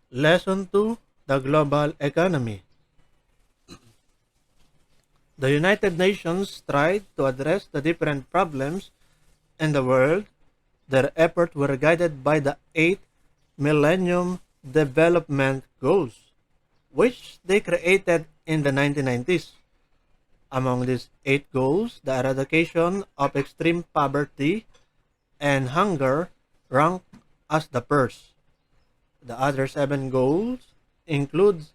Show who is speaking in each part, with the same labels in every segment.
Speaker 1: Lesson 2: The Global Economy. The United Nations tried to address the different problems in the world. Their efforts were guided by the 8 Millennium Development Goals, which they created in the 1990s. Among these 8 goals, the eradication of extreme poverty and hunger ranked as the first. The other 7 goals include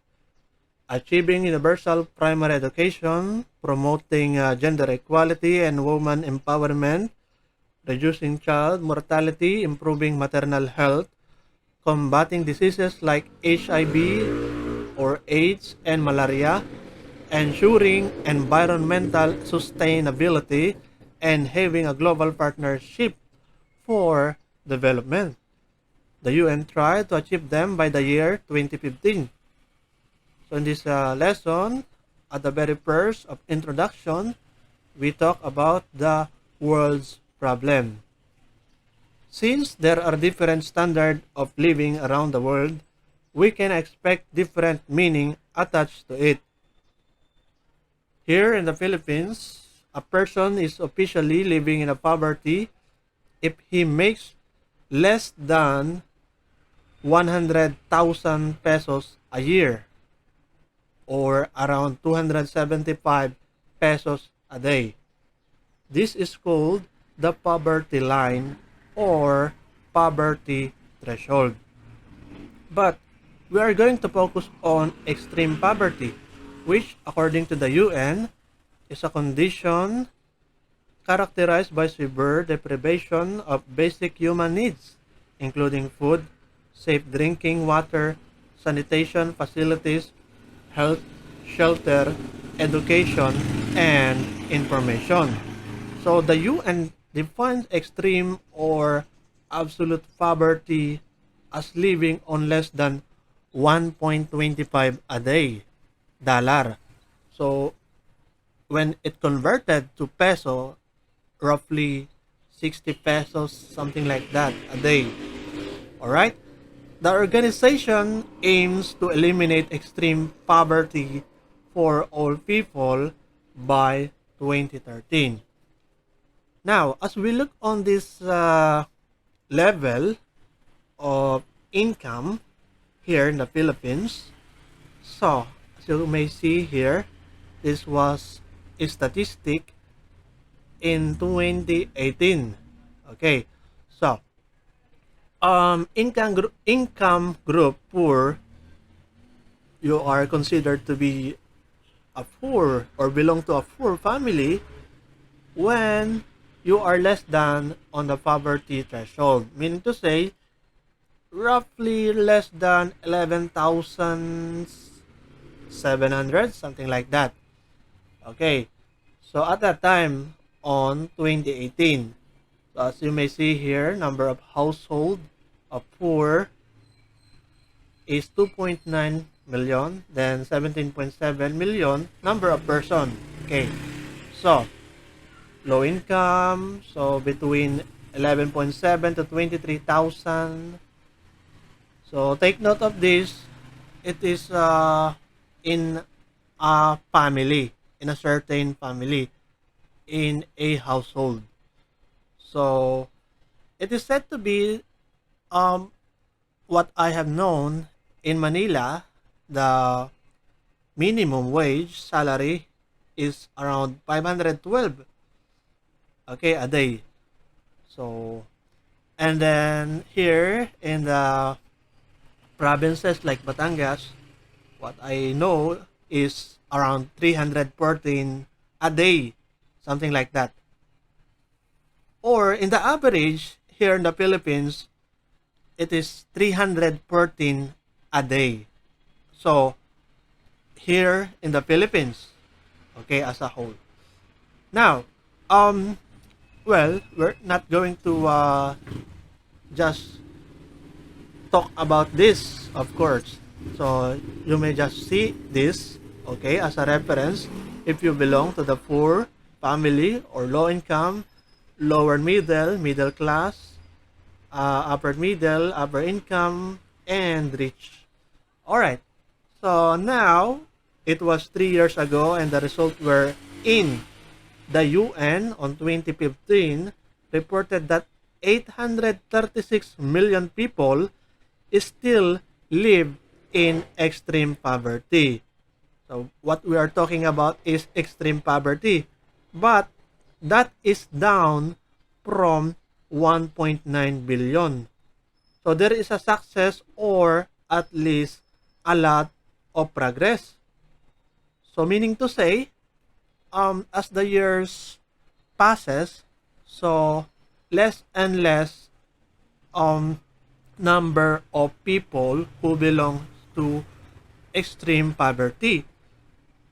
Speaker 1: achieving universal primary education, promoting gender equality and woman empowerment, reducing child mortality, improving maternal health, combating diseases like HIV or AIDS and malaria, ensuring environmental sustainability, and having a global partnership for development. The UN tried to achieve them by the year 2015. So in this lesson, at the very first of introduction, we talk about the world's problem. Since there are different standards of living around the world, we can expect different meaning attached to it. Here in the Philippines, a person is officially living in a poverty if he makes less than 100,000 pesos a year or around 275 pesos a day. This is called the poverty line or poverty threshold. But we are going to focus on extreme poverty, which according to the UN is a condition characterized by severe deprivation of basic human needs, including food, safe drinking water, sanitation facilities, health, shelter, education, and information. So the UN defines extreme or absolute poverty as living on less than 1.25 a day dollar. So when it converted to peso, roughly 60 pesos, something like that a day. All right? The organization aims to eliminate extreme poverty for all people by 2013. Now, as we look on this level of income here in the Philippines, so as you may see here, this was a statistic in 2018. Okay, so income group poor, you are considered to be a poor or belong to a poor family when you are less than on the poverty threshold, meaning to say roughly less than 11,700, something like that. Okay, so at that time on 2018, as you may see here, number of household of poor is 2.9 million, then 17.7 million number of person. Okay, so low income, so between 11.7 to 23,000. So take note of this. It is in a family, in a certain family, in a household. So it is said to be what I have known in Manila, the minimum wage salary is around 512, okay, a day. So and then here in the provinces like Batangas, what I know is around 314 a day, something like that. Or in the average here in the Philippines, it is 314 a day. So here in the Philippines, okay, as a whole. Now, well, we're not going to just talk about this, of course. So you may just see this, okay, as a reference if you belong to the poor family or low income, lower middle, middle class, upper middle, upper income, and rich. Alright, so now it was 3 years ago and the results were in. The UN on 2015 reported that 836 million people still live in extreme poverty. So what we are talking about is extreme poverty. But that is down from 1.9 billion. So there is a success or at least a lot of progress. So meaning to say, as the years passes, so less and less um, number of people who belong to extreme poverty.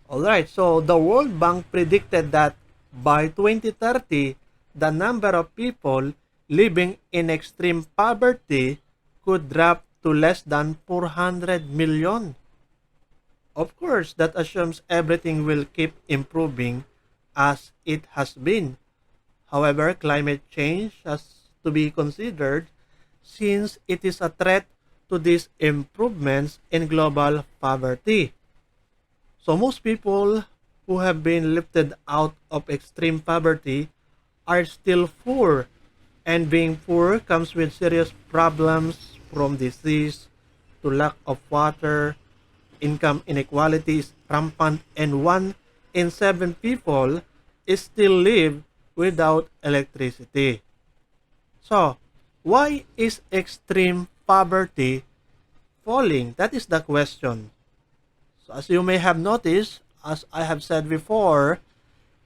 Speaker 1: Alright, so the World Bank predicted that by 2030, the number of people living in extreme poverty could drop to less than 400 million. Of course, that assumes everything will keep improving as it has been. However, climate change has to be considered since it is a threat to these improvements in global poverty. So most people who have been lifted out of extreme poverty are still poor, and being poor comes with serious problems from disease to lack of water. Income inequality is rampant, and 1 in 7 people still live without electricity. So, why is extreme poverty falling? That is the question. So, as you may have noticed, as I have said before,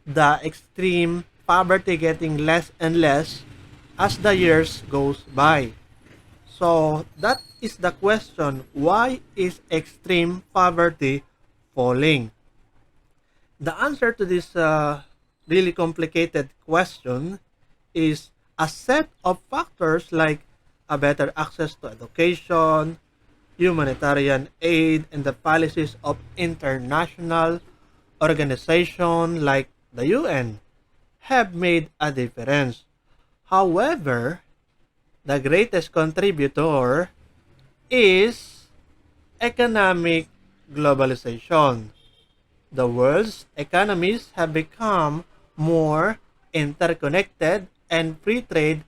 Speaker 1: the extreme poverty getting less and less as the years goes by. So that is the question. Why is extreme poverty falling? The answer to this really complicated question is a set of factors like a better access to education, humanitarian aid, and the policies of international organizations like the UN have made a difference. However, the greatest contributor is economic globalization. The world's economies have become more interconnected, and free trade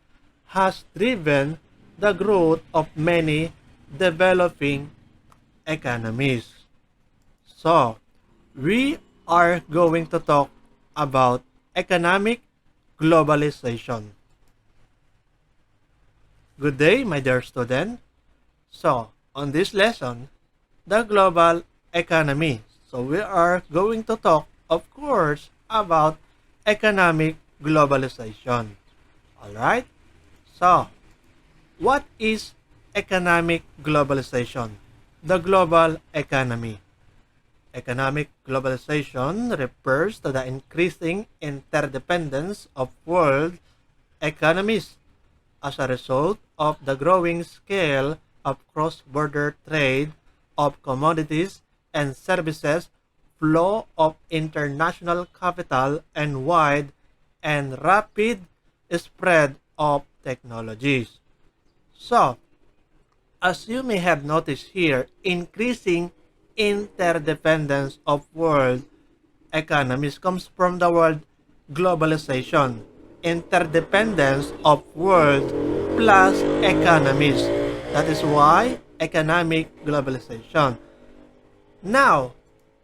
Speaker 1: has driven the growth of many developing economies. So, we are going to talk about economic globalization. Good day, my dear student. So, on this lesson, the global economy. So, we are going to talk, of course, about economic globalization. Alright? So, what is economic globalization? The global economy. Economic globalization refers to the increasing interdependence of world economies as a result of the growing scale of cross-border trade of commodities and services, flow of international capital, and wide and rapid spread of technologies. So, as you may have noticed here, increasing interdependence of world economies comes from the word globalization. Interdependence of world plus economies. That is why economic globalization. Now,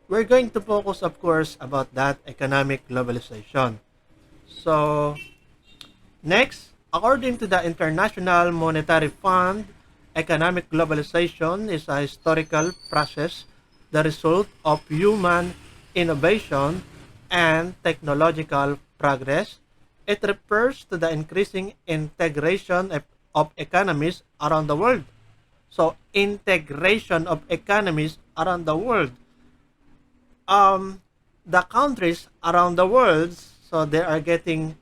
Speaker 1: we're going to focus, of course, about that economic globalization. So, next, according to the International Monetary Fund, economic globalization is a historical process, the result of human innovation and technological progress. It refers to the increasing integration of economies around the world. So, integration of economies around the world. Um, the countries around the world, so they are getting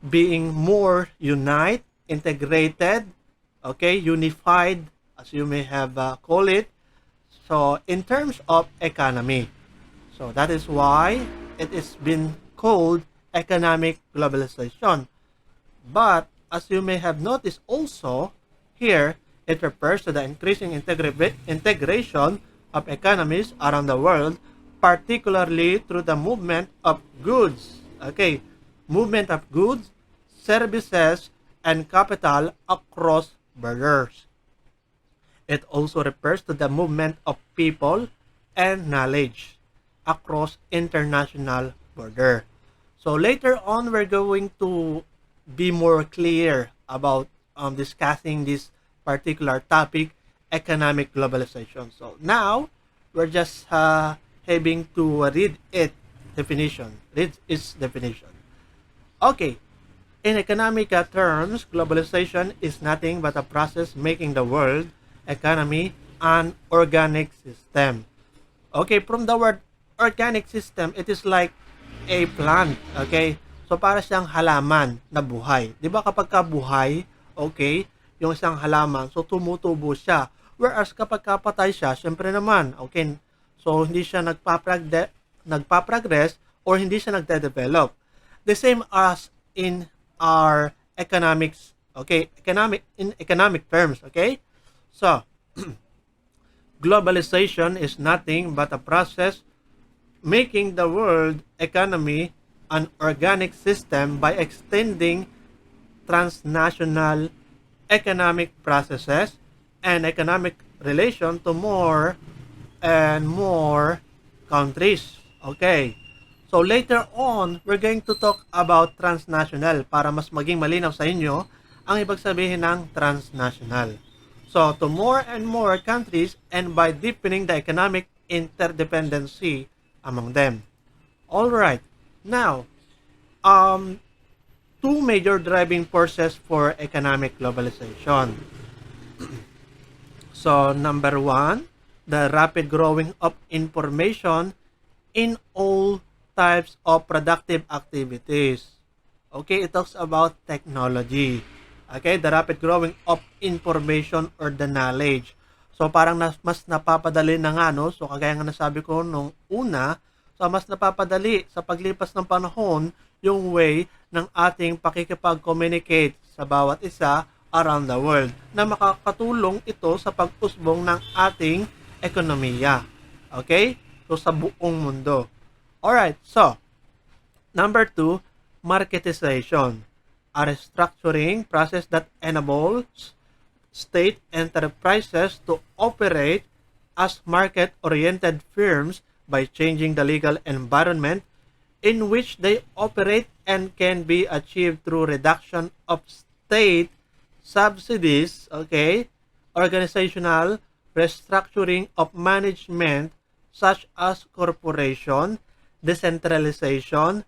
Speaker 1: being more integrated, okay, unified, as you may have call it. So in terms of economy, so that is why it is been called economic globalization. But as you may have noticed also here, It refers to the increasing integration of economies around the world, particularly through the movement of goods. Okay, movement of goods, services, and capital across borders. It also refers to the movement of people and knowledge across international border. So later on, we're going to be more clear about discussing this particular topic, economic globalization. So now, we're just having to read its definition. Okay, in economic terms, globalization is nothing but a process making the world economy an organic system. Okay, from the word organic system, it is like a plant. Okay, so para siyang halaman na buhay. Di ba kapag ka buhay, okay, yung isang halaman, so tumutubo siya. Whereas kapag kapatay siya, syempre naman, okay, so hindi siya nagpa-progress or hindi siya nagde-develop. The same as in our economics, okay, in economic terms, okay? So, globalization is nothing but a process making the world economy an organic system by extending transnational economic processes and economic relation to more and more countries. Okay. So later on, we're going to talk about transnational para mas maging malinaw sa inyo ang ibig sabihin ng transnational. So to more and more countries and by deepening the economic interdependency among them. All right. Now, two major driving forces for economic globalization. So number one, the rapid growing of information in all types of productive activities. Okay, it talks about technology. Okay, the rapid growing of information or the knowledge. So parang mas napapadali na nga, no? So kagaya nga nasabi ko nung una, so mas napapadali sa paglipas ng panahon yung way ng ating pakikipag-communicate sa bawat isa around the world na makakatulong ito sa pag-usbong ng ating ekonomiya. Okay? So sa buong mundo. Alright, so, number two, marketization, a restructuring process that enables state enterprises to operate as market-oriented firms by changing the legal environment in which they operate and can be achieved through reduction of state subsidies, okay, organizational restructuring of management such as corporation, decentralization,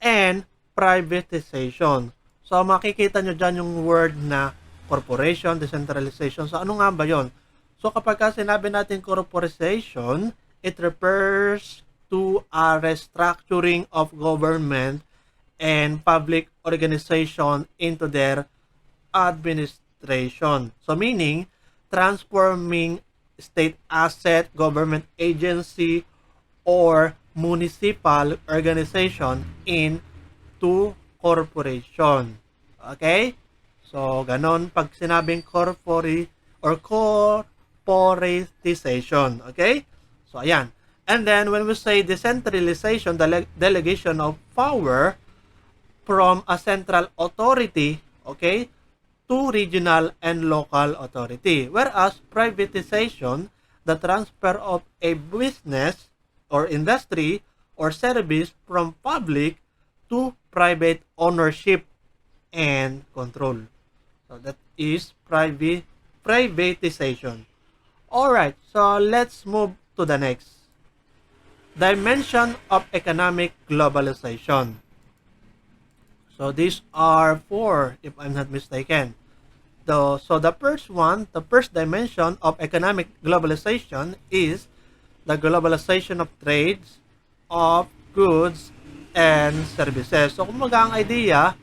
Speaker 1: and privatization. So, makikita nyo dyan yung word na corporation, decentralization. So, ano nga ba yon? So, kapag sinabi natin corporation, it refers to a restructuring of government and public organization into their administration. So, meaning, transforming state asset, government agency, or municipal organization into corporation. Okay? So, ganon pag sinabing corporatization. Okay? So, ayan. And then, when we say decentralization, delegation of power from a central authority, okay, to regional and local authority. Whereas, privatization, the transfer of a business or industry or service from public to private ownership and control. So that is privatization. Alright, so let's move to the next. Dimension of economic globalization. So these are four, if I'm not mistaken. So the first one, the first dimension of economic globalization is the globalization of trades, of goods, and services. So, kumaga ang idea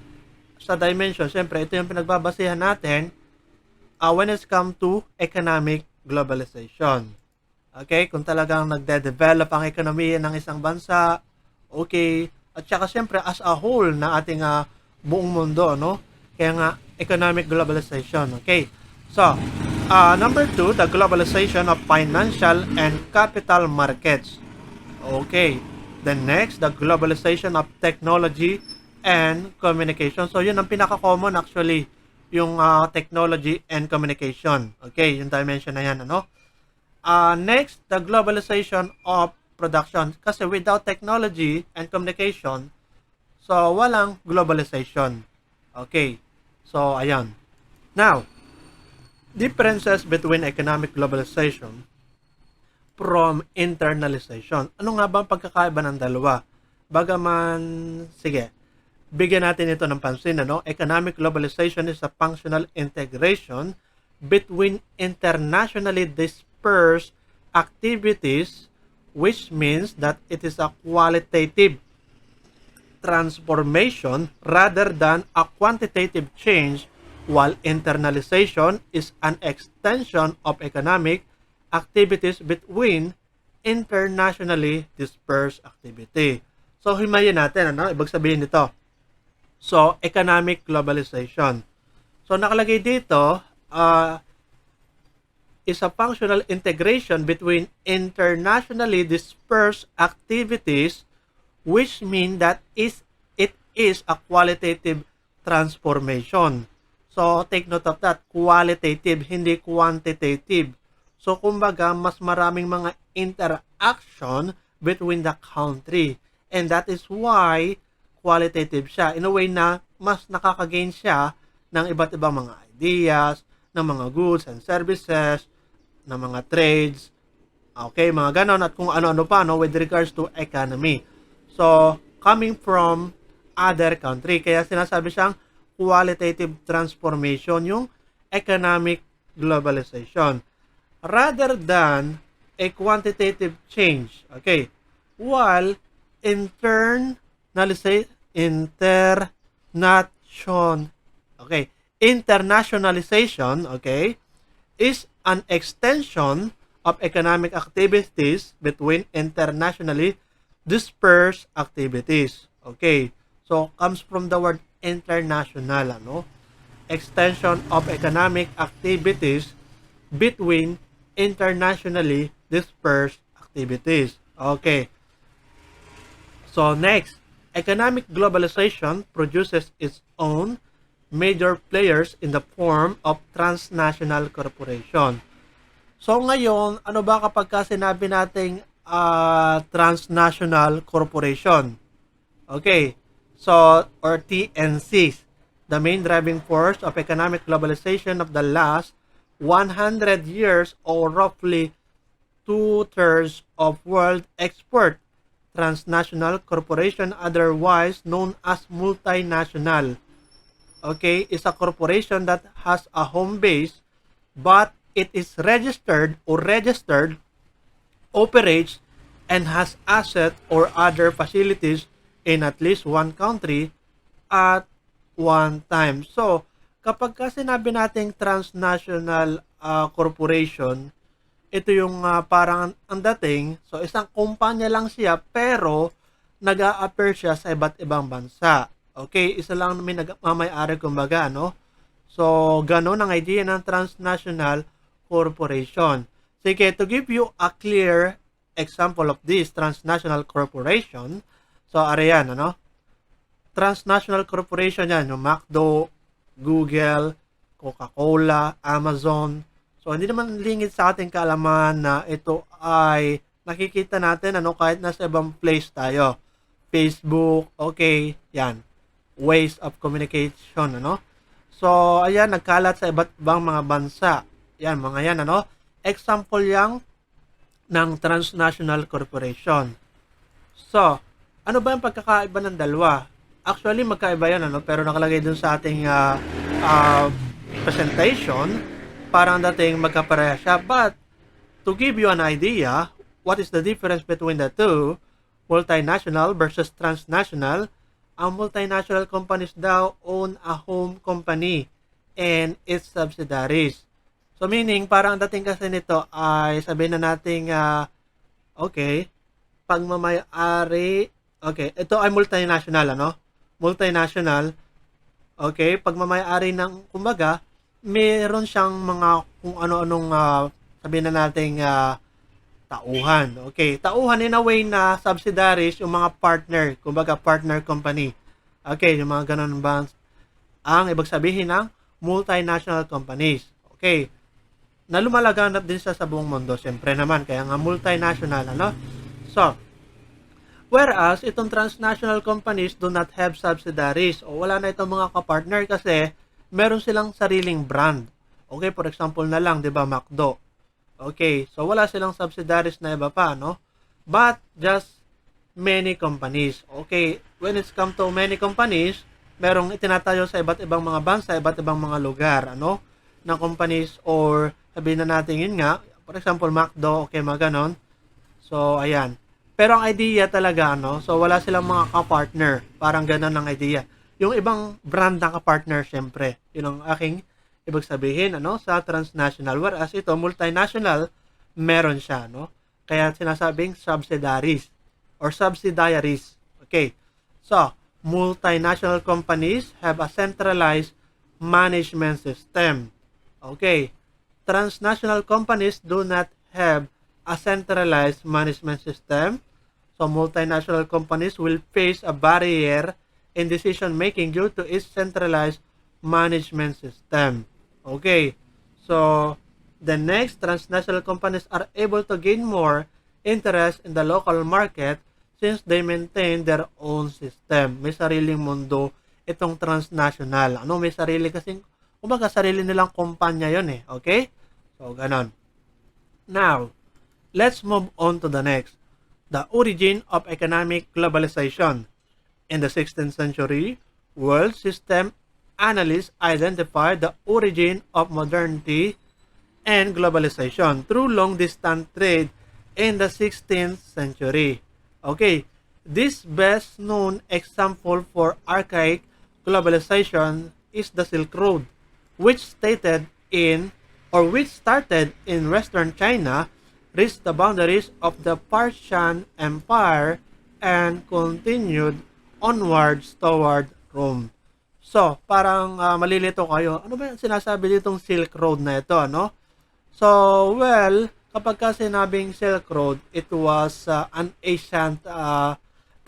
Speaker 1: sa dimension, siyempre, ito yung pinagbabasehan natin when it's come to economic globalization. Okay? Kung talagang nagde-develop ang ekonomiya ng isang bansa, okay, at saka siyempre, as a whole na ating buong mundo, no? Kaya nga, economic globalization. Okay? So, Number two, the globalization of financial and capital markets. Okay. The next, the globalization of technology and communication. So, yun ang pinaka-common actually, yung technology and communication. Okay, yung dimension na yan, ano? Next, the globalization of production. Kasi without technology and communication, so walang globalization. Okay, so ayan. Now, differences between economic globalization from internalization. Ano nga ba ang pagkakaiba ng dalawa? Bagaman, sige, bigyan natin ito ng pansin, ano? Economic globalization is a functional integration between internationally dispersed activities, which means that it is a qualitative transformation rather than a quantitative change, while internalization is an extension of economic activities between internationally dispersed activity. So, himayin natin, ano? Ibig sabihin nito. So, economic globalization. So, nakalagay dito, is a functional integration between internationally dispersed activities, which mean that it is a qualitative transformation. So, take note of that. Qualitative, hindi quantitative. So, kumbaga, mas maraming mga interaction between the country. And that is why qualitative siya. In a way na mas nakakagain siya ng iba't ibang mga ideas, ng mga goods and services, ng mga trades, okay, mga ganon, at kung ano-ano pa, no, with regards to economy. So, coming from other country. Kaya sinasabi siyang qualitative transformation, yung economic globalization, rather than a quantitative change. Okay. While internationalization, okay, is an extension of economic activities between internationally dispersed activities. Okay. So, comes from the word international, ano? Extension of economic activities between internationally dispersed activities. Okay. So, next, economic globalization produces its own major players in the form of transnational corporation. So, ngayon, ano ba kapag sinabi nating transnational corporation? Okay. So, or TNCs, the main driving force of economic globalization of the last 100 years, or roughly 2/3 of world export. Transnational corporation, otherwise known as multinational, okay, is a corporation that has a home base, but it is registered, operates, and has asset or other facilities in at least one country at one time. So, kapag sinabi nating transnational corporation, ito yung parang ang dating, so isang kumpanya lang siya pero nag-a-appear siya sa iba't ibang bansa. Okay, isa lang may nagmamay-ari kumbaga, no? So, ganun ang idea ng transnational corporation. Sige, to give you a clear example of this transnational corporation, so, ariyan, ano? Transnational corporation yan, yung McDo, Google, Coca-Cola, Amazon. So, hindi naman lingid sa ating kaalaman na ito ay nakikita natin, ano, kahit nasa ibang place tayo. Facebook, okay, yan. Ways of communication, ano? So, ayan, nagkalat sa iba't ibang mga bansa. Yan, mga yan, ano? Example yang ng transnational corporation. So, ano ba yung pagkakaiba ng dalawa? Actually, magkaiba yan, ano? Pero nakalagay dun sa ating presentation, parang dating magkapareha siya. But, to give you an idea, what is the difference between the two, multinational versus transnational, ang multinational companies daw own a home company and its subsidiaries. So, meaning, parang dating kasi nito ay sabihin na natin, okay, pagmamayari, okay, ito ay multinational, ano? Multinational, okay, pagmamayari ng, kumbaga, meron siyang mga kung ano-anong sabihin na nating tauhan. Okay, tauhan in a way na subsidiaries yung mga partner, kumbaga partner company. Okay, yung mga ganun ba ang ibig sabihin ng multinational companies. Okay, na lumalaganap din sa buong mundo, siyempre naman, kaya nga multinational, ano? So, whereas, itong transnational companies do not have subsidiaries o wala na itong mga kapartner kasi meron silang sariling brand. Okay, for example na lang, di ba, McDo. Okay, so wala silang subsidiaries na iba pa, no? But just many companies. Okay, when it's come to many companies, merong itinatayo sa iba't ibang mga bansa, iba't ibang mga lugar, ano, ng companies or sabihin na natin yun nga, for example, McDo, okay, mga ganon. So, ayan. Pero ang idea talaga, no, so wala silang mga ka-partner. Parang ganon ang idea. Yung ibang brand na ka-partner, syempre. Yun ang aking ibig sabihin, ano, sa transnational. Whereas ito, multinational, meron siya, no? Kaya sinasabing subsidiaries or subsidiaries. Okay. So, multinational companies have a centralized management system. Okay. Transnational companies do not have a centralized management system. So, multinational companies will face a barrier in decision making due to its centralized management system. Okay. So, the next, transnational companies are able to gain more interest in the local market since they maintain their own system. May sariling mundo itong transnational. Ano, may sarili kasing, kumbaga sarili nilang kumpanya yon eh. Okay? So, ganon. Now, let's move on to the next. The origin of economic globalization. In the 16th century, world system analysts identified the origin of modernity and globalization through long-distance trade in the 16th century. Okay, this best known example for archaic globalization is the Silk Road, which stated in which started in western China, reached the boundaries of the Persian Empire, and continued onwards toward Rome. So, parang malilito kayo. Ano ba yung sinasabi ditong Silk Road na ito, ano? So, well, kapag ka sinabing Silk Road, it was an ancient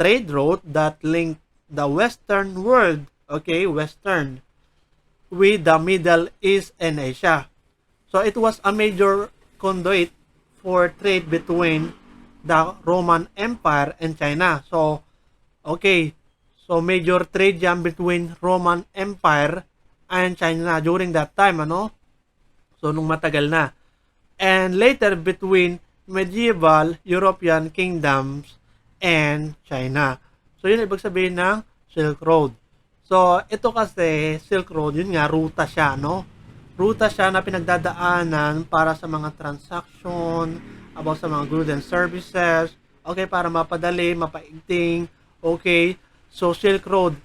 Speaker 1: trade route that linked the Western world, okay, Western, with the Middle East and Asia. So, it was a major conduit for trade between the Roman Empire and China. So, okay, so major trade yan between Roman Empire and China during that time, ano? So, nung matagal na. And later between medieval European kingdoms and China. So, yun ibig sabihin ng Silk Road. So, ito kasi, Silk Road, yun nga, ruta siya, no? Ruta siya na pinagdadaanan para sa mga transaction, about sa mga goods and services, okay, para mapadali, mapaigting, okay. So, Silk Road,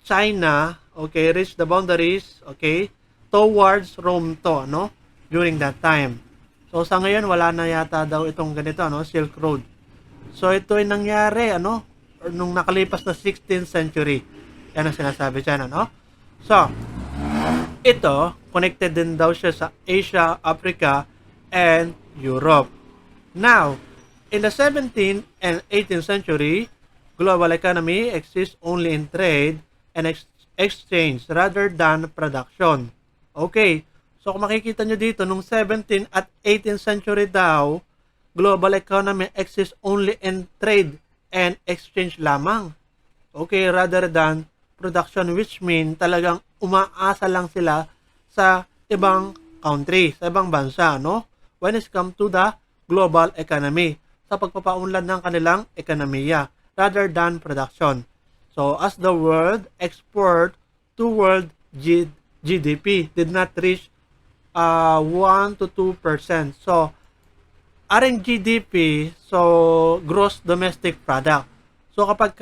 Speaker 1: China, okay, reached the boundaries, okay, towards Rome to, no? During that time. So, sa ngayon, wala na yata daw itong ganito, no? Silk Road. So, ito ay nangyari, ano? Nung nakalipas na 16th century. Yan ang sinasabi dyan, ano? So, ito, connected din daw siya sa Asia, Africa, and Europe. Now, in the 17th and 18th century, global economy exists only in trade and exchange rather than production. Okay, so kung makikita nyo dito, nung 17th at 18th century daw, global economy exists only in trade and exchange lamang. Okay, rather than production, which mean talagang umaasa lang sila sa ibang country, sa ibang bansa, no? When it comes to the global economy, sa pagpapaunlad ng kanilang ekonomiya, rather than production. So, as the world export to world GDP did not reach 1 to 2%. So, RNGDP, so gross domestic product. So kapag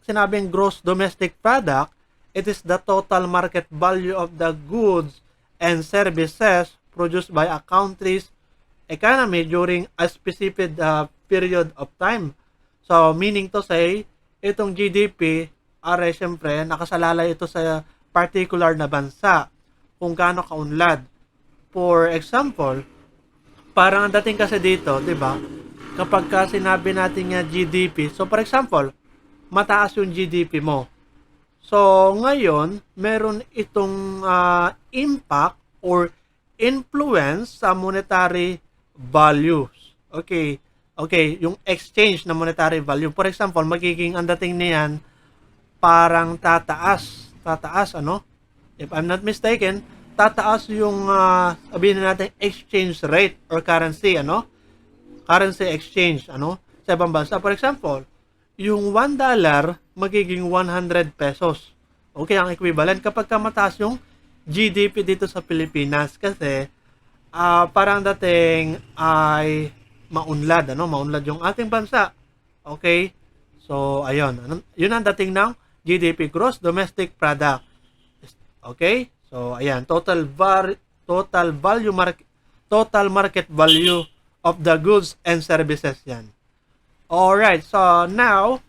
Speaker 1: sinabing gross domestic product, it is the total market value of the goods and services produced by a country's economy during a specific period of time. So meaning to say, itong GDP, syempre, nakasalalay ito sa particular na bansa kung gaano kaunlad. For example, parang ang dating kasi dito, 'di ba? Kapag ka sinabi natin nga GDP, so for example, mataas yung GDP mo. So, ngayon, meron itong impact or influence sa monetary values. Okay. Okay, yung exchange na monetary value. For example, magiging ang dating niyan parang tataas. Tataas, ano? If I'm not mistaken, tataas yung sabihin natin exchange rate or currency, ano? Currency exchange, ano? Sa ibang bansa. For example, yung $1 magiging 100 pesos. Okay, ang equivalent kapag mataas yung GDP dito sa Pilipinas kasi parang dating ay maunlad, ano? Maunlad yung ating bansa. Okay? So, ayun. Yun ang dating ng GDP, Gross Domestic Product. Okay? So, ayan, total market value of the goods and services yan. Alright, so now,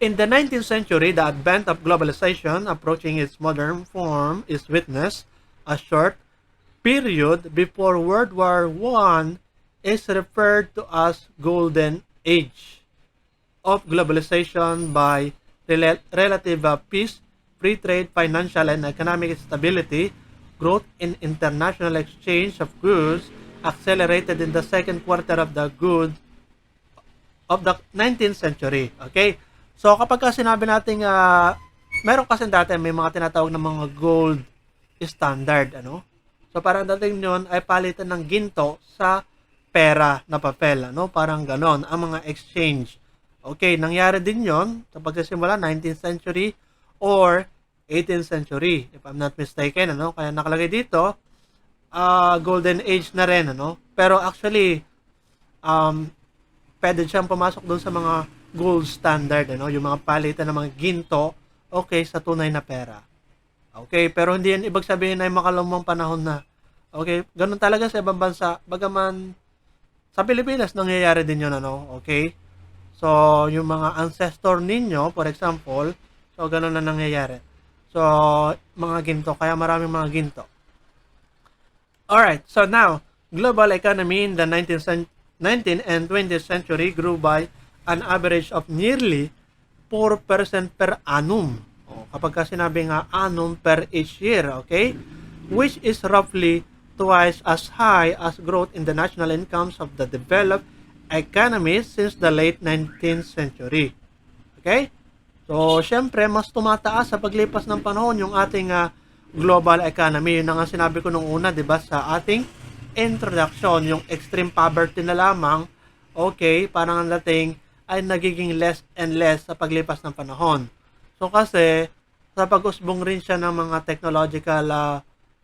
Speaker 1: in the 19th century, the advent of globalization approaching its modern form is witnessed. A short period before World War I is referred to as Golden Age of globalization by relative peace, free trade, financial and economic stability, growth in international exchange of goods accelerated in the second quarter of the 19th century. Okay? So kapag ka sinabi natin meron kasi dati may mga tinatawag na mga gold standard, ano? So parang dating yun ay palitan ng ginto sa pera na papel, ano? Parang ganon ang mga exchange. Okay, nangyari din yon sa pagsisimula 19th century or 18th century, if I'm not mistaken, ano? Kaya nakalagay dito, golden age na rin, ano? Pero actually, pwede siyang pumasok doon sa mga gold standard, ano? Yung mga palitan ng mga ginto, okay, sa tunay na pera. Okay, pero hindi yan ibig sabihin ay makalumang panahon na. Okay, ganun talaga sa ibang bansa. Bagaman, sa Pilipinas, nangyayari din yun, ano? Okay? So, yung mga ancestor ninyo, for example, so, ganun na nangyayari. So, mga ginto. Kaya maraming mga ginto. Alright, so now, global economy in the 19th and 20th century grew by an average of nearly 4% per annum. Kapag ka sinabi nga annum per each year, okay? Which is roughly twice as high as growth in the national incomes of the developed economies since the late 19th century. Okay? So, syempre, mas tumataas sa paglipas ng panahon yung ating global economy. Yun ang sinabi ko nung una, di ba, sa ating introduction, yung extreme poverty na lamang, okay, parang ang dating ay nagiging less and less sa paglipas ng panahon. So, kasi, sa pag-usbong rin siya ng mga technological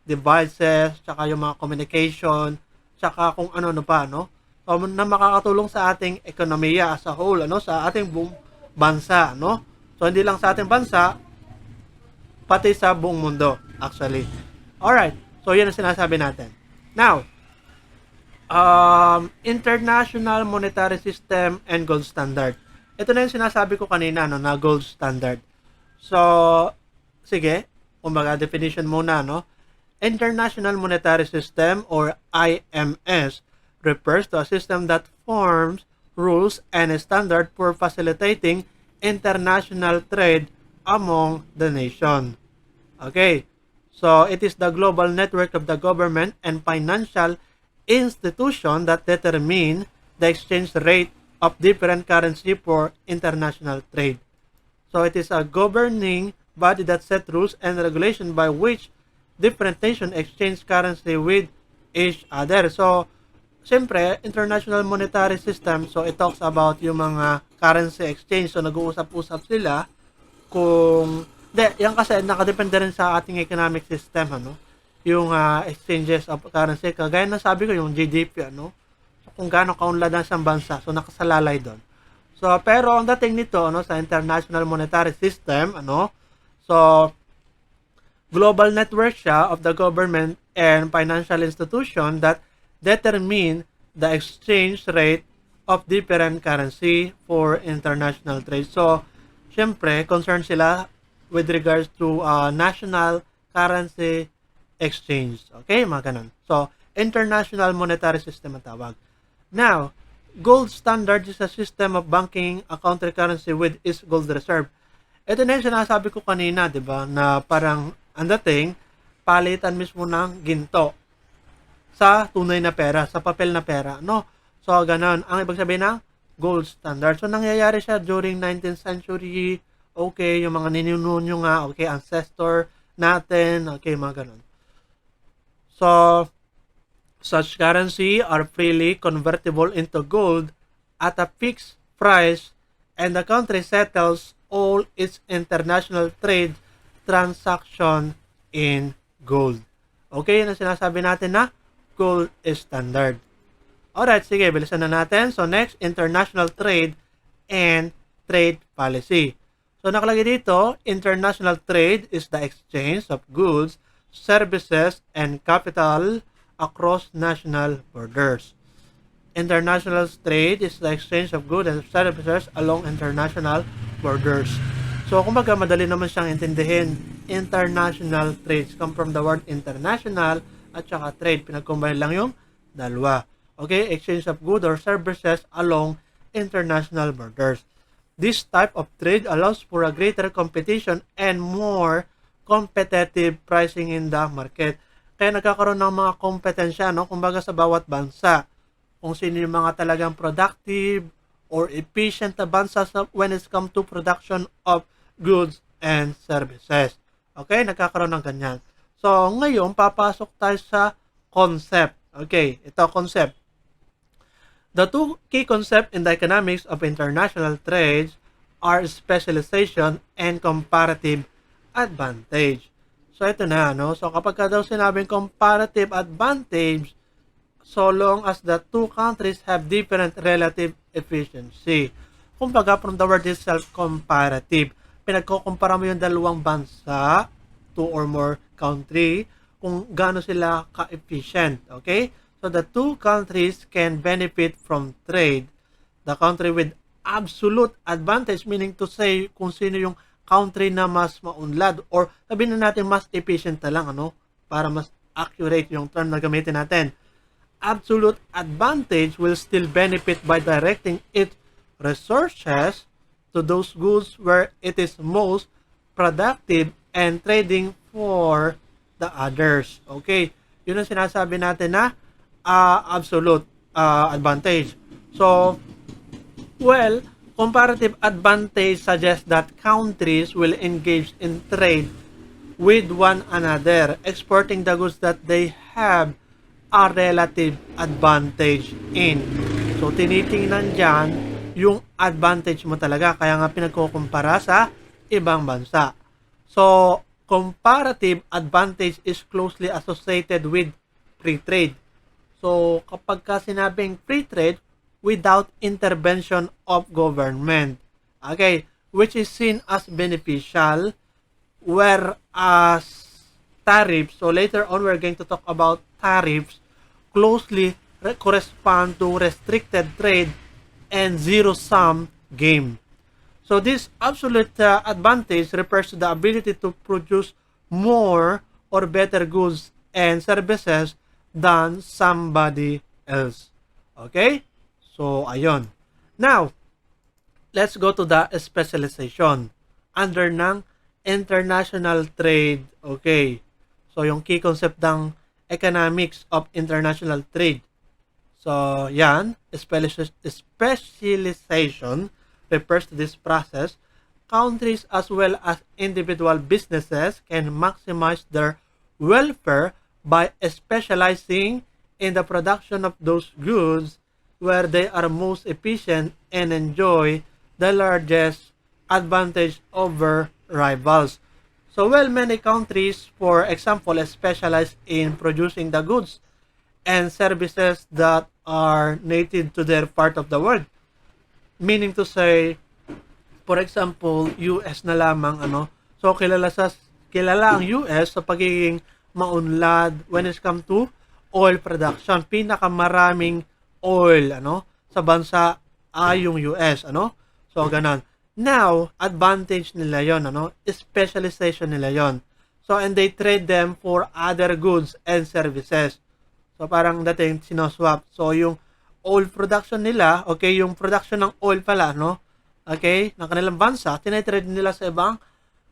Speaker 1: devices, tsaka yung mga communication, tsaka kung ano-ano pa, no? So, na makakatulong sa ating ekonomiya as a whole, ano? Sa ating buong bansa, no? So, hindi lang sa ating bansa, pati sa buong mundo, actually. Alright, so yan ang sinasabi natin. Now, International Monetary System and Gold Standard. Ito na yung sinasabi ko kanina, no, na gold standard. So, sige, kumbaga definition muna, no? International Monetary System or IMS refers to a system that forms rules and a standard for facilitating international trade among the nation. Okay, so it is the global network of the government and financial institution that determine the exchange rate of different currency for international trade. So it is a governing body that set rules and regulation by which different nations exchange currency with each other. So, siyempre, International Monetary System, so it talks about yung mga currency exchange. So, nag-uusap-usap sila kung, yan kasi nakadepende rin sa ating economic system, ano? Yung exchanges of currency. Kagaya na sabi ko, yung GDP, ano? So, kung gaano kaunlad ng isang bansa. So, nakasalalay doon. So, pero ang dating nito, ano, sa International Monetary System, ano? So, global network siya of the government and financial institution that determine the exchange rate of different currency for international trade. So, syempre, concerned sila with regards to national currency exchange. Okay, mga ganun. So, international monetary system ang tawag. Now, gold standard is a system of banking a country currency with its gold reserve. Ito na yung sinasabi ko kanina, di ba, na parang ang dating, palitan mismo ng ginto sa tunay na pera, sa papel na pera, no? So, ganun. Ang ibig sabihin ng gold standard. So, nangyayari siya during 19th century, okay, yung mga ninuno nga, okay, ancestor natin, okay, mga ganun. So, such currency are freely convertible into gold at a fixed price and the country settles all its international trade transaction in gold. Okay, yun ang sinasabi natin na gold standard. Alright, sige, bilisan na natin. So, next, international trade and trade policy. So, nakalagay dito, international trade is the exchange of goods, services, and capital across national borders. International trade is the exchange of goods and services along international borders. So, kumbaga, madali naman siyang intindihin. International trades come from the word international at saka trade. Pinag-combine lang yung dalawa. Okay, exchange of goods or services along international borders. This type of trade allows for a greater competition and more competitive pricing in the market. Kaya nagkakaroon ng mga kompetensya, no? Kumbaga sa bawat bansa. Kung sino yung mga talagang productive or efficient na bansa when it comes to production of goods and services. Okay, nagkakaroon ng ganyan. So, ngayon, papasok tayo sa concept. Okay, ito concept. The two key concepts in the economics of international trade are specialization and comparative advantage. So, ito na, no? So, kapag ka daw sinabing comparative advantage, so long as the two countries have different relative efficiency. Kumbaga, from the word itself, comparative. Pinagkukumpara mo yung dalawang bansa, two or more country, kung gaano sila ka-efficient. Okay? So, the two countries can benefit from trade. The country with absolute advantage, meaning to say, kung sino yung country na mas maunlad, or sabihin na natin mas efficient na lang, ano? Para mas accurate yung term na gamitin natin. Absolute advantage will still benefit by directing its resources to those goods where it is most productive and trading for the others. Okay? Yun ang sinasabi natin na absolute advantage. So, well, comparative advantage suggests that countries will engage in trade with one another, exporting the goods that they have a relative advantage in. So, tinitingnan dyan yung advantage mo talaga. Kaya nga pinagkukumpara sa ibang bansa. So, comparative advantage is closely associated with free trade. So, kapag ka sinabing free trade, without intervention of government. Okay? Which is seen as beneficial, whereas tariffs, so later on we're going to talk about tariffs, closely correspond to restricted trade and zero-sum game. So this absolute advantage refers to the ability to produce more or better goods and services than somebody else. Okay? So, ayun. Now, let's go to the specialization under ng international trade. Okay. So, yung key concept ng economics of international trade. So, yan. Specialization refers to this process. Countries as well as individual businesses can maximize their welfare by specializing in the production of those goods where they are most efficient and enjoy the largest advantage over rivals. So, well, many countries, for example, specialize in producing the goods and services that are native to their part of the world. Meaning to say, for example, US na lamang, ano, so kilala ang US sa pagiging maunlad when it comes to oil production. Pinakamaraming oil, ano, sa bansa ay yung US, ano. So, ganon. Now, advantage nila yon, ano, specialization nila yon. So, and they trade them for other goods and services. So, parang dating sinoswap. So, yung oil production nila, okay, yung production ng oil pala, no? Okay, ng kanilang bansa, tinetrade nila sa ibang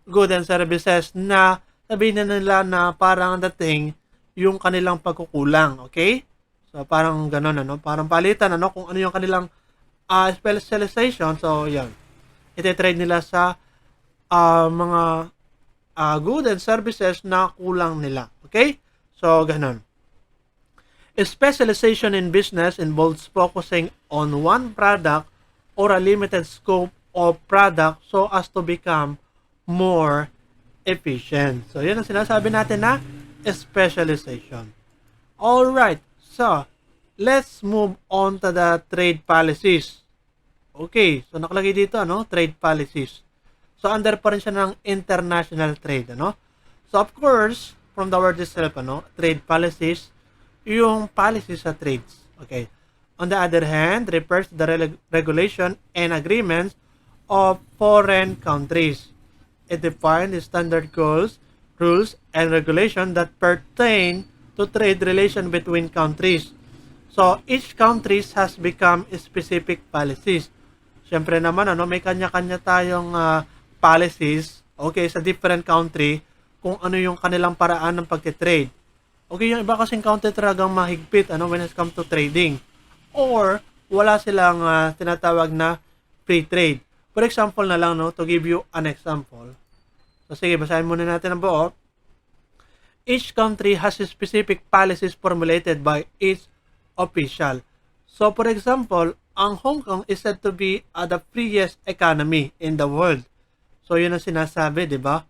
Speaker 1: goods and services na sabihin na nila na parang dating yung kanilang pagkukulang, okay? So, parang ganun, ano? Parang palitan, ano? Kung ano yung kanilang specialization. So, yan. Ite-trade nila sa mga goods and services na kulang nila. Okay? So, ganun. Specialization in business involves focusing on one product or a limited scope of product so as to become more efficient. So, yun ang sinasabi natin na specialization. Alright. So, let's move on to the trade policies. Okay. So, nakalagay dito, ano? Trade policies. So, under pa rin siya ng international trade, ano? So, of course, from the word itself, ano? Trade policies, yung policies sa trades. Okay. On the other hand, refers to the regulation and agreements of foreign countries. It defines the standard goals, rules, and regulations that pertain to trade relation between countries. So, each country has become specific policies. Siyempre naman, ano, may kanya-kanya tayong policies, okay, sa different country, kung ano yung kanilang paraan ng pagtitrade. Okay, yung iba kasing country talagang mahigpit, ano, when it comes to trading. Or, wala silang tinatawag na free trade. For example na lang, no, to give you an example. So, sige, basahin muna natin ang buo. Each country has specific policies formulated by its official. So, for example, ang Hong Kong is said to be the freest economy in the world. So, yun ang sinasabi, di ba?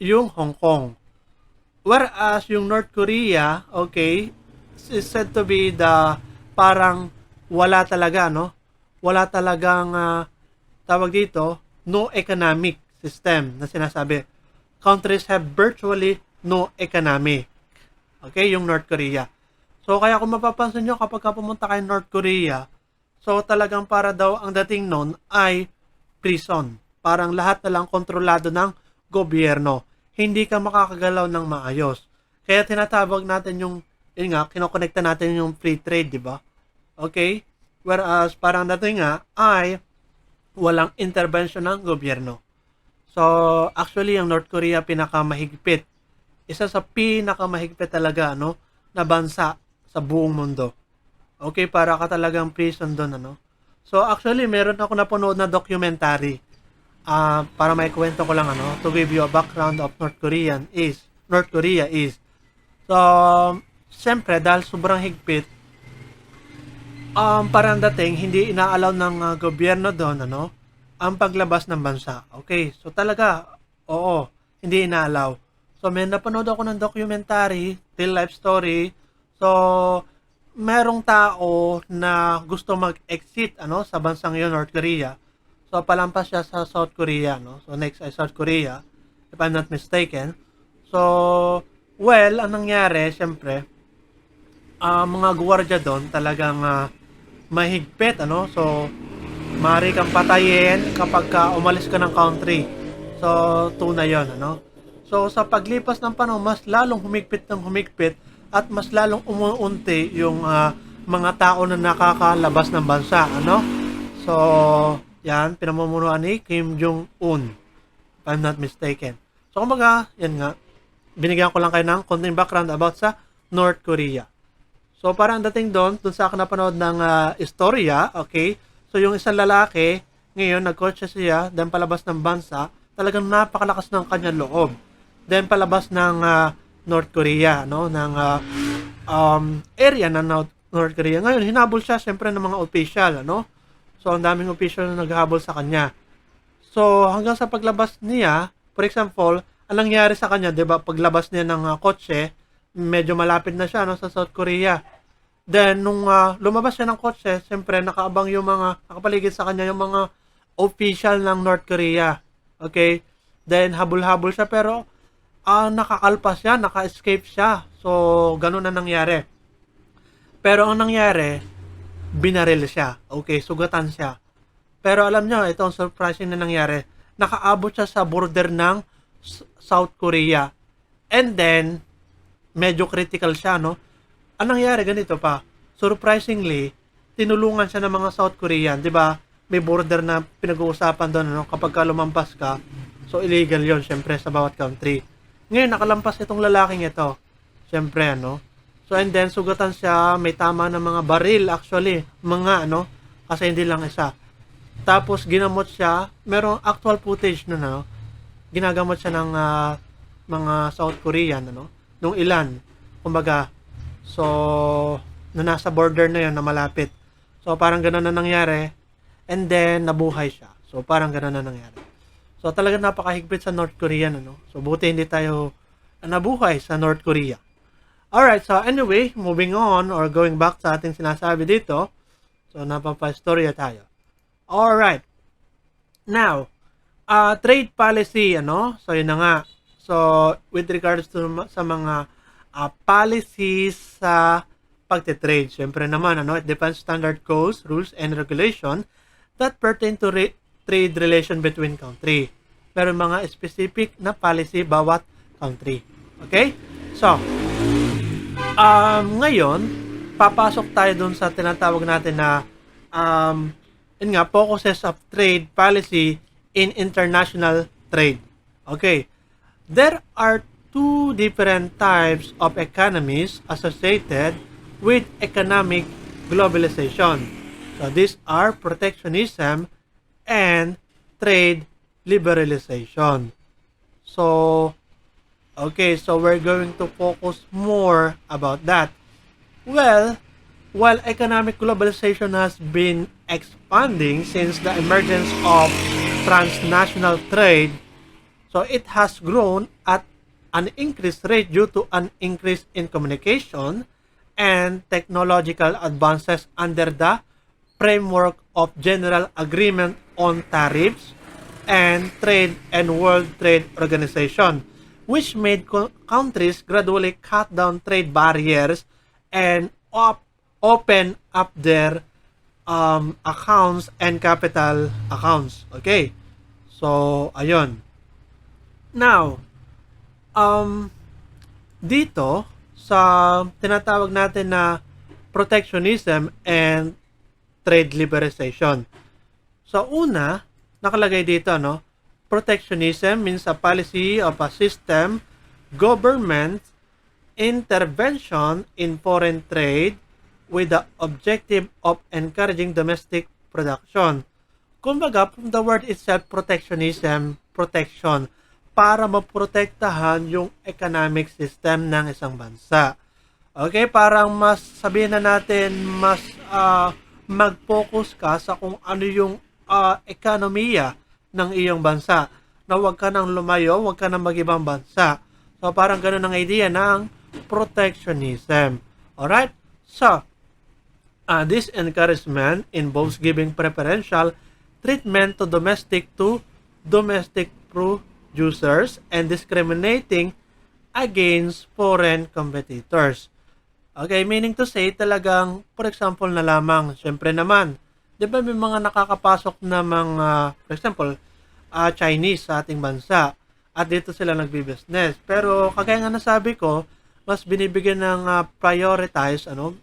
Speaker 1: Yung Hong Kong. Whereas, yung North Korea, okay, is said to be the parang wala talaga, no? Wala talagang tawag dito, no economic system na sinasabi. Countries have virtually no economy. Okay, yung North Korea. So, kaya kung mapapansin nyo, kapag pumunta kayo North Korea, so talagang para daw ang dating nun ay prison. Parang lahat na lang kontrolado ng gobyerno. Hindi ka makakagalaw ng maayos. Kaya tinatawag natin yung, yun nga, kinokonekta natin yung free trade, di ba? Okay? Whereas, parang dating nga ay walang intervention ng gobyerno. So, actually, ang North Korea pinakamahigpit. Isa sa pinakamahigpit talaga, no, na bansa sa buong mundo. Okay, para ka talagang prison doon, ano. So, actually, meron ako napanood na documentary. Para may kwento ko lang, ano, to give you a background of North Korea is. So, siyempre, dahil sobrang higpit, parang dating, hindi inaalaw ng gobyerno doon, ano, ang paglabas ng bansa. Okay, so talaga, oo, hindi inaalaw. So, may napanood ako ng documentary, real life story. So, merong tao na gusto mag-exit, ano, sa bansang yun, North Korea. So, palampas siya sa South Korea, no? So, next ay South Korea, if I'm not mistaken. So, well, ang nangyari, syempre, mga gwardiya doon talagang mahigpit, ano? So, maaari kang patayin kapag umalis ka ng country. So, tunay yun, ano? So, sa paglipas ng panahon, mas lalong humigpit ng humigpit at mas lalong umuunti yung mga tao na nakakalabas ng bansa, ano? So, yan, pinamumunuan ni Kim Jong-un, if I'm not mistaken. So, kumbaga, yan nga, binigyan ko lang kayo ng konting background about sa North Korea. So, parang dating doon sa akin napanood ng istorya, okay? So, yung isang lalaki, ngayon, nag-coach siya, then palabas ng bansa, talagang napakalakas ng kanyang loob. Then, palabas ng North Korea, no? Ng area ng North Korea. Ngayon, hinabol siya, siyempre, ng mga official, ano? So, ang daming official na naghahabol sa kanya. So, hanggang sa paglabas niya, for example, ang nangyari sa kanya, 'di ba, paglabas niya ng kotse, medyo malapit na siya, no, sa South Korea. Then, nung lumabas siya ng kotse, siyempre, nakaabang yung mga, nakapaligid sa kanya yung mga official ng North Korea. Okay? Then, habol-habol siya, pero nakakalpas siya, naka-escape siya. So, ganun na nangyari. Pero ang nangyari, binaril siya. Okay, sugatan siya. Pero alam nyo, ito ang surprising na nangyari. Nakaabot siya sa border ng South Korea. And then, medyo critical siya, no? Anong nangyari ganito pa? Surprisingly, tinulungan siya ng mga South Korean, 'di ba? May border na pinag-uusapan doon, ano, kapag ka lumampas ka. So illegal 'yon syempre sa bawat country. Ngayon nakalampas itong lalaking ito. Syempre ano. So and then sugatan siya, may tama ng mga baril actually, mga ano, kasi hindi lang isa. Tapos ginamot siya, merong actual footage noon, ano. Ginagamot siya ng mga South Korean, ano, nung ilan. Kumbaga, so, na nasa border na yon na malapit. So, parang gano'n na nangyari. And then, nabuhay siya. So, parang gano'n na nangyari. So, talaga napakahigpit sa North Korean, ano? So, buti hindi tayo nabuhay sa North Korea. Alright, so anyway, moving on or going back sa ating sinasabi dito. So, napapa-storya tayo. Alright. Now, trade policy, ano? So, yun na nga. So, with regards to sa mga policies sa pagte-trade. Siyempre naman, ano, it depends standard codes, rules, and regulation that pertain to trade relation between country. Pero mga specific na policy bawat country. Okay? So, ngayon, papasok tayo dun sa tinatawag natin na yun nga, focuses of trade policy in international trade. Okay. There are two different types of economies associated with economic globalization. So these are protectionism and trade liberalization. So, okay, so we're going to focus more about that. Well, while economic globalization has been expanding since the emergence of transnational trade, so it has grown at an increased rate due to an increase in communication and technological advances under the framework of General Agreement on Tariffs and Trade and World Trade Organization, which made countries gradually cut down trade barriers and open up their accounts and capital accounts. Okay. So, ayun. Now, dito sa tinatawag natin na protectionism and trade liberalization. So, una, nakalagay dito, no? Protectionism means a policy of a system, government, intervention in foreign trade with the objective of encouraging domestic production. Kumbaga, from the word itself, protectionism, protection, para maprotektahan yung economic system ng isang bansa. Okay, parang mas sabihin na natin, mas mag-focus ka sa kung ano yung ekonomiya ng iyong bansa. Na huwag ka nang lumayo, huwag ka nang mag-ibang bansa. So, parang ganun ang idea ng protectionism. Alright? So, this encouragement involves giving preferential treatment to domestic producers and discriminating against foreign competitors. Okay, meaning to say, talagang, for example na lamang, syempre naman, di ba may mga nakakapasok na mga, for example, Chinese sa ating bansa, at dito sila nagbi-business. Pero, kagaya nga nasabi ko, mas binibigyan ng prioritize, ano,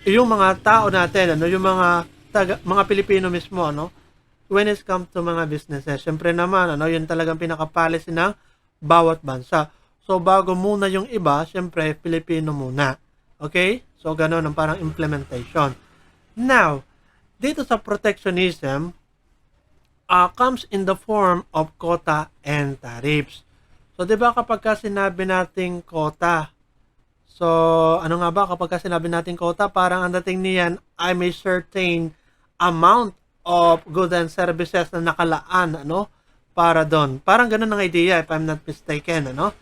Speaker 1: yung mga tao natin, ano, yung mga Pilipino mismo, ano, when it comes to mga businesses. Siyempre naman, ano, yun talagang pinaka-policy ng bawat bansa. So, bago muna yung iba, siyempre, Pilipino muna. Okay? So, ganun ang parang implementation. Now, dito sa protectionism, comes in the form of quota and tariffs. So, di ba kapag ka sinabi nating quota, so, ano nga ba kapag ka sinabi nating quota, parang ang dating niyan ay may certain amount of goods and services na nakalaan, ano, para doon. Parang ganun ang idea, if I'm not mistaken, ano,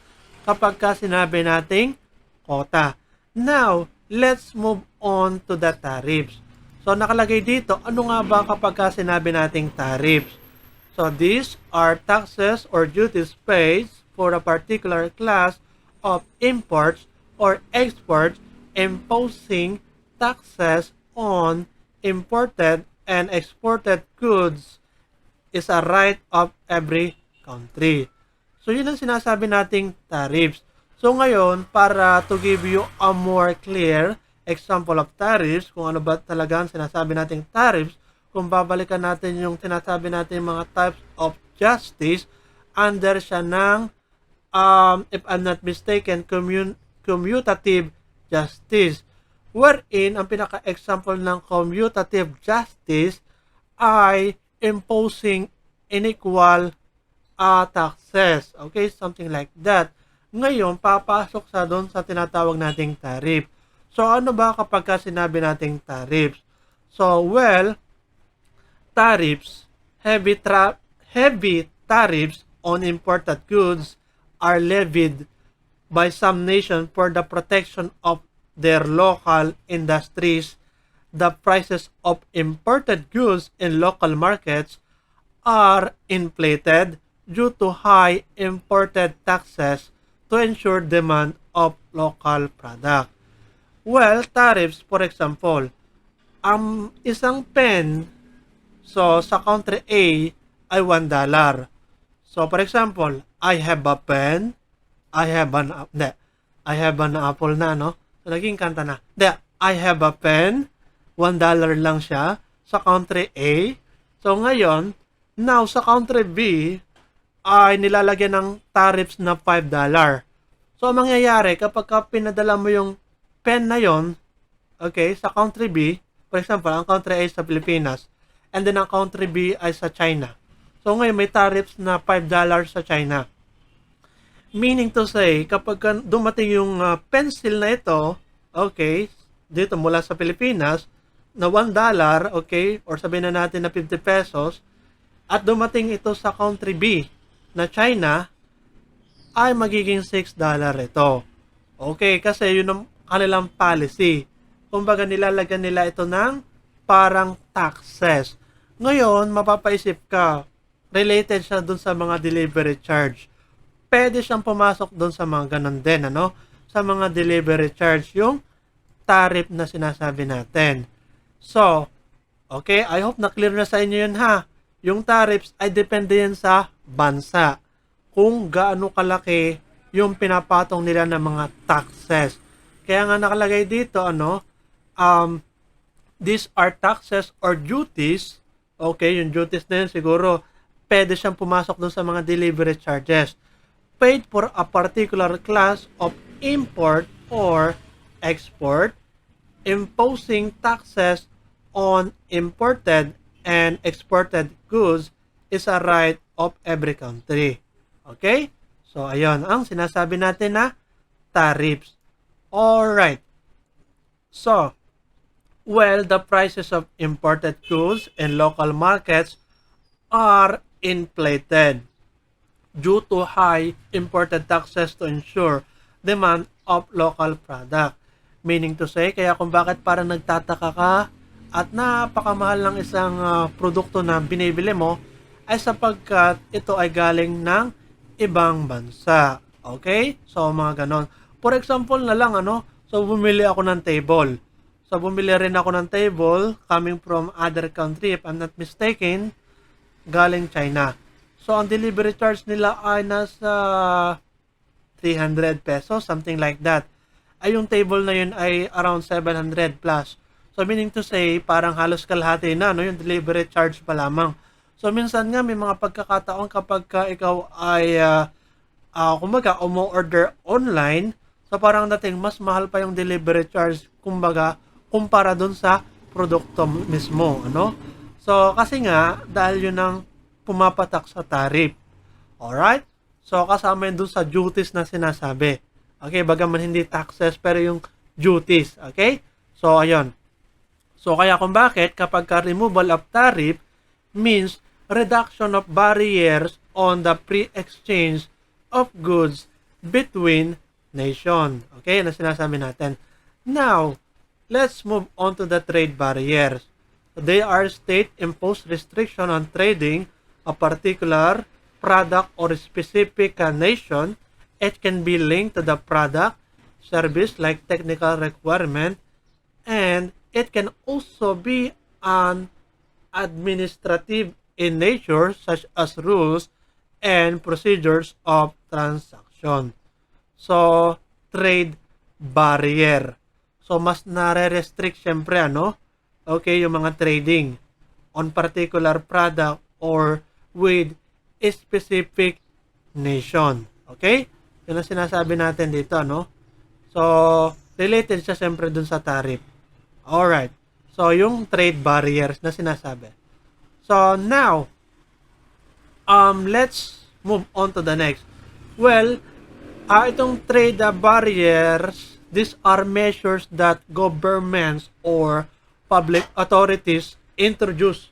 Speaker 1: kapag ka sinabi nating quota. Now, let's move on to the tariffs. So, nakalagay dito, ano nga ba kapag ka sinabi nating tariffs? So, these are taxes or duties paid for a particular class of imports or exports, imposing taxes on imported and exported goods is a right of every country. So, yun ang sinasabi nating tariffs. So, ngayon, para to give you a more clear example of tariffs, kung ano ba talaga ang sinasabi nating tariffs, kung babalikan natin yung sinasabi natin mga types of justice, under siya ng, if I'm not mistaken, commutative justice. Wherein, ang pinaka-example ng commutative justice ay imposing unequal taxes. Okay, something like that. Ngayon, papasok sa doon sa tinatawag nating tariff. So, ano ba kapag sinabi nating tariffs? So, well, tariffs, heavy tariffs on imported goods are levied by some nation for the protection of their local industries. The prices of imported goods in local markets are inflated due to high imported taxes to ensure demand of local product. Well, tariffs, for example, isang pen, so sa country A ay $1. So, for example, I have a pen, I have an apple na, no? So, naging kanta na. I have a pen, $1 lang siya sa country A. So, ngayon, now, sa country B, ay nilalagyan ng tariffs na $5. So, ang mangyayari, kapag pinadala mo yung pen na yon, okay, sa country B, for example, ang country A sa Pilipinas, and then ang country B ay sa China. So, ngayon, may tariffs na $5 sa China. Meaning to say, kapag dumating yung pencil na ito, okay, dito mula sa Pilipinas, na $1, okay, or sabihin na natin na 50 pesos, at dumating ito sa country B na China, ay magiging $6 ito. Okay, kasi yun ang kanilang policy. Kumbaga nilalagyan nila ito ng parang taxes. Ngayon, mapapaisip ka, related siya dun sa mga delivery charge. Pwede siyang pumasok dun sa mga ganun din, ano? Sa mga delivery charge, yung tariff na sinasabi natin. So, okay, I hope na clear na sa inyo yun ha. Yung tariffs ay depende yan sa bansa. Kung gaano kalaki yung pinapatong nila ng mga taxes. Kaya nga nakalagay dito, these are taxes or duties. Okay, yung duties na yun siguro, pwede siyang pumasok dun sa mga delivery charges. Paid for a particular class of import or export, imposing taxes on imported and exported goods is a right of every country. Okay? So, ayun ang sinasabi natin na tariffs. Alright. So, well, the prices of imported goods in local markets are inflated due to high imported taxes to ensure demand of local product. Meaning to say, kaya kung bakit parang nagtataka ka at napakamahal ng isang produkto na binibili mo, ay sapagkat ito ay galing ng ibang bansa. Okay? So, mga ganon. For example na lang, so bumili ako ng table. So, bumili rin ako ng table coming from other country, if I'm not mistaken, galing China. So, ang delivery charge nila ay nasa 300 pesos, something like that. Ay, yung table na yun ay around 700 plus. So, meaning to say, parang halos kalahati na, yung delivery charge pa lamang. So, minsan nga, may mga pagkakataon kapag ikaw ay, kumbaga, umo-order online, so parang dating mas mahal pa yung delivery charge, kumbaga, kumpara dun sa produkto mismo, So, kasi nga, dahil yun ang pumapatak sa tariff. Alright? So, kasama yun dun sa duties na sinasabi. Okay, bagaman hindi taxes, pero yung duties. Okay? So, ayun. So, kaya kung bakit, kapag removal of tariff means reduction of barriers on the pre-exchange of goods between nation. Okay, na sinasabi natin. Now, let's move on to the trade barriers. They are state-imposed restriction on trading a particular product or specific nation. It can be linked to the product, service like technical requirement, and it can also be an administrative in nature such as rules and procedures of transaction. So, trade barrier. So, mas nare-restrict syempre, okay, yung mga trading on particular product or with a specific nation. Okay? Yun ang sinasabi natin dito, So, related siya syempre dun sa tariff. Alright. So, yung trade barriers na sinasabi. So, now, let's move on to the next. Well, itong trade barriers, these are measures that governments or public authorities introduce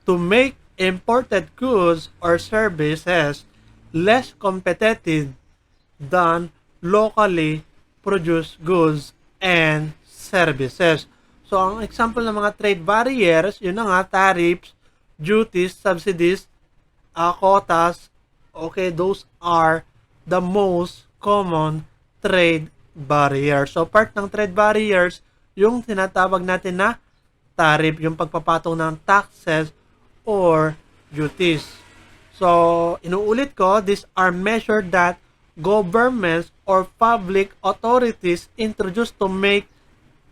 Speaker 1: to make imported goods or services less competitive than locally produced goods and services. So, ang example ng mga trade barriers, yun na nga, tariffs, duties, subsidies, quotas, okay, those are the most common trade barriers. So, part ng trade barriers, yung tinatawag natin na tariff, yung pagpapatong ng taxes or duties. So, inuulit ko, these are measures that governments or public authorities introduce to make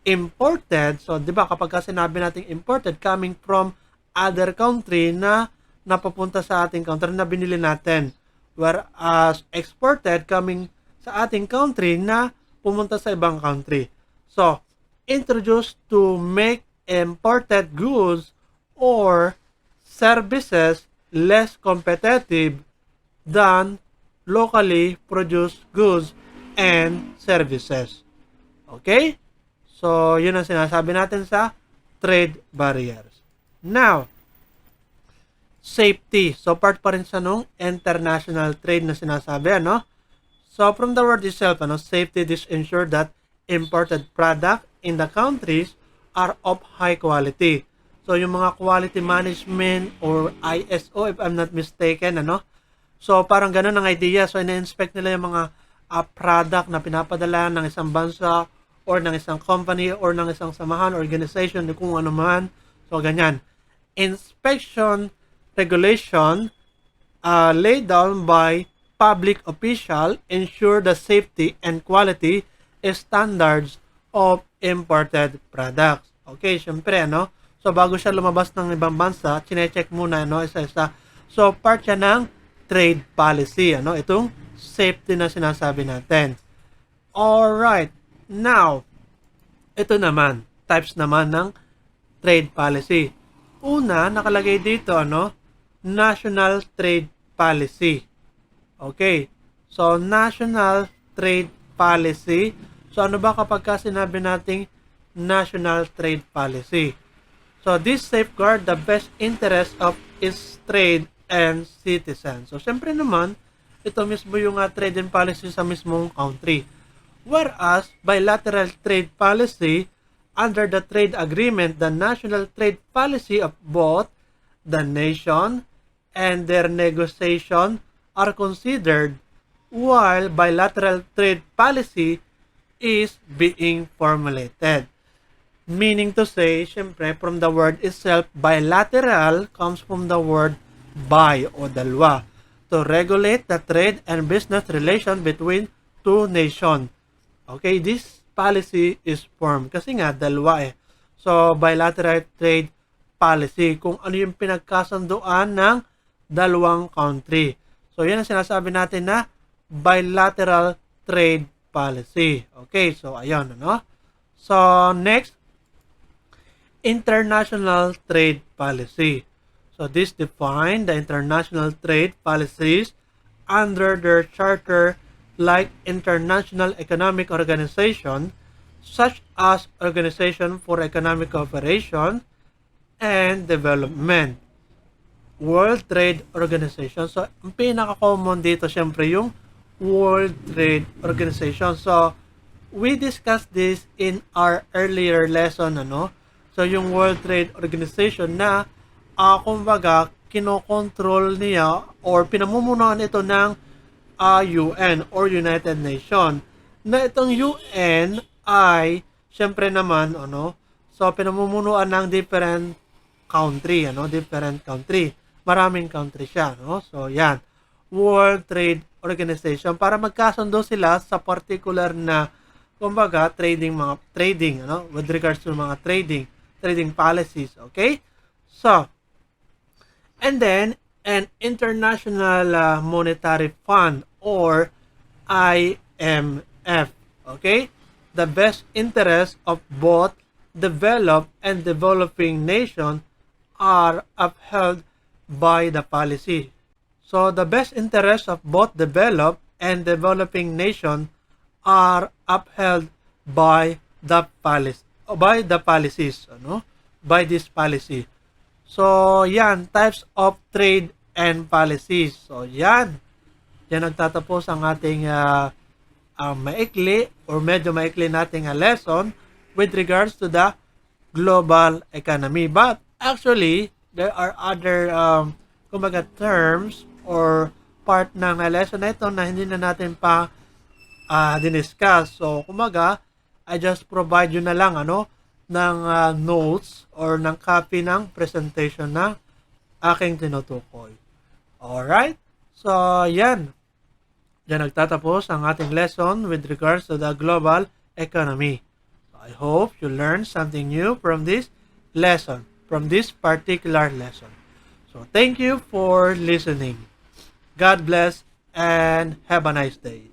Speaker 1: imported. So, di ba, kapag sinabi natin imported, coming from other country na napapunta sa ating country na binili natin. Whereas exported, coming sa ating country na pumunta sa ibang country. So, introduced to make imported goods or services less competitive than locally produced goods and services. Okay? So, yun ang sinasabi natin sa trade barriers. Now, safety. So, part pa rin sa nung international trade na sinasabi, So, from the word itself, safety, this ensure that imported product in the countries are of high quality. So, yung mga quality management or ISO, if I'm not mistaken, So, parang ganun ang idea. So, ina-inspect nila yung mga product na pinapadala ng isang bansa or ng isang company or ng isang samahan, organization, kung ano man. So, ganyan. Inspection regulation laid down by public official ensure the safety and quality standards of imported products. Okay, syempre, So, bago siya lumabas ng ibang bansa, chinecheck muna, isa-isa. So, part siya ng trade policy, Itong safety na sinasabi natin. Alright. Now, ito naman, types naman ng trade policy. Una, nakalagay dito, National Trade Policy. Okay. So, National Trade Policy. So, ano ba kapag sinabi nating National Trade Policy? So, this safeguard the best interest of its trade and citizens. So, syempre naman, ito mismo yung trade and policy sa mismong country. Whereas, bilateral trade policy, under the trade agreement, the national trade policy of both the nation and their negotiation are considered while bilateral trade policy is being formulated. Meaning to say, syempre, from the word itself, bilateral comes from the word by o dalawa. To regulate the trade and business relation between two nations. Okay, this policy is formed. Kasi nga, dalawa eh. So, bilateral trade policy. Kung ano yung pinagkasunduan ng dalawang country. So, yan ang sinasabi natin na bilateral trade policy. Okay, so, ayun, So, next, international trade policy. So, this define the international trade policies under their charter like International Economic Organization, such as Organization for Economic Cooperation and Development, World Trade Organization. So, ang pinaka-common dito, syempre, yung World Trade Organization. So, we discussed this in our earlier lesson, So, yung World Trade Organization na, kumbaga, kinokontrol niya or pinamumunuan ito ng UN or United Nations. Na itong UN ay, syempre naman, so, pinamumunuan ng different country, different country. Maraming country siya, So, yan. World Trade Organization para magkasundo sila sa particular na kumbaga trading with regards to mga trading policies, okay? So, and then an International Monetary Fund or IMF, okay? The best interest of both developed and developing nations are upheld by the policy. So the best interests of both developed and developing nations are upheld by the policies, by this policy. So yan, types of trade and policies. So yan nagtatapos ang ating maikli or medyo maikli nating lesson with regards to the global economy. But actually, there are other kumbaga terms or part ng lesson na ito na hindi na natin pa diniscuss. So, kumbaga, I just provide you na lang ng notes or ng copy ng presentation na aking tinutukoy. Alright? So, yan. Yan nagtatapos ang ating lesson with regards to the global economy. I hope you learned something new from this lesson, from this particular lesson. So thank you for listening. God bless and have a nice day.